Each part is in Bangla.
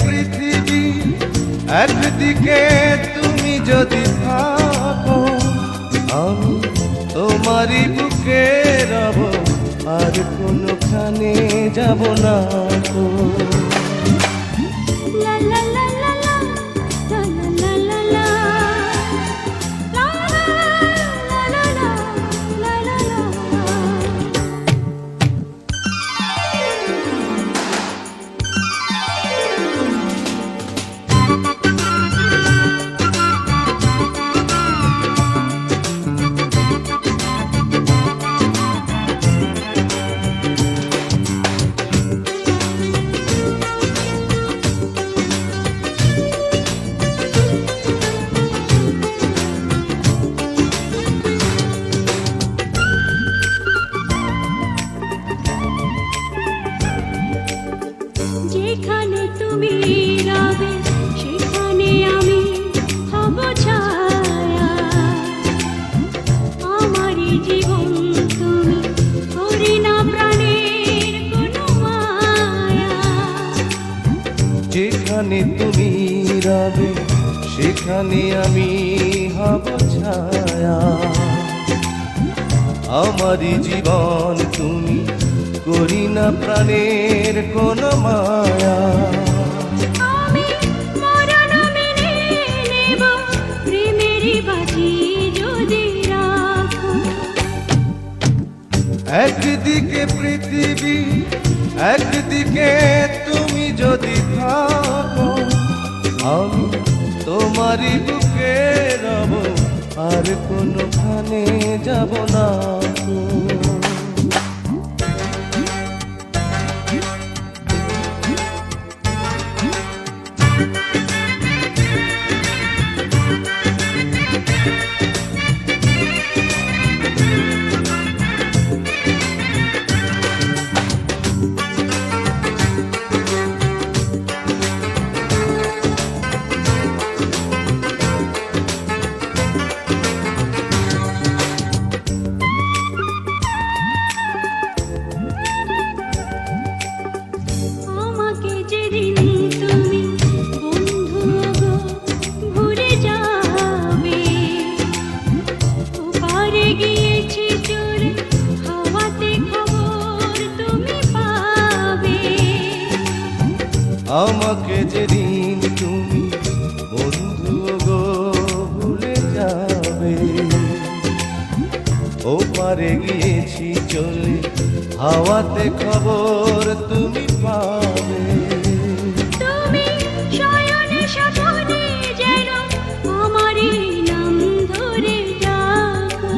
পৃথিবী, একদিকে তুমি যদি থাকো, আমি তোমারই বুকে রব, আর কোনোখানে যাব না গো। লা লা লা লা লা, লা লা লা লা, লা লা লা লা, লা লা লা। যেখানে তুমি রবে সেখানে আমি হব ছায়া, আমারই জীবন তুমি, করি না প্রাণের কোনো মায়া। যেখানে তুমি রবে সেখানে আমি হব ছায়া, আমারই জীবন তুমি, করি না প্রাণের কোনো মায়া। আমি মরণ মেনে নেব, প্রেমেরই বাজি যদি রাখো। একদিকে পৃথিবী, একদিকে তুমি যদি থাকো, আমি তোমারই বুকে রব, আর কোনোখানে যাব না গো। আমাকে যেদিন তুমি বন্ধু গো ভুলে যাবে, ওপারে গিয়েছি চলে, হাওয়াতে খবর তুমি পাবে। আমাকে যেদিন তুমি বন্ধু গো ভুলে যাবে, ওপারে গিয়েছি চলে, হাওয়াতে খবর তুমি পাবে। তুমি শয়নে স্বপনে যেন আমারই নাম ধরে ডাকো।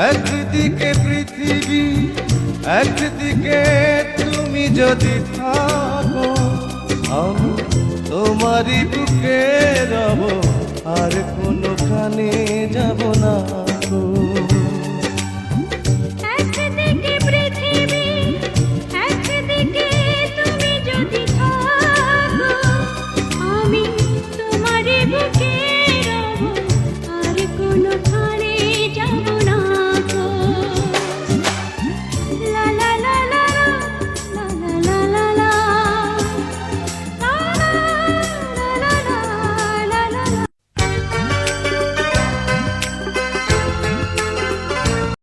একদিকে পৃথিবী, একদিকে তুমি যদি থাকো, আমি তোমারই বুকে রব, আর কোনোখানে যাব না।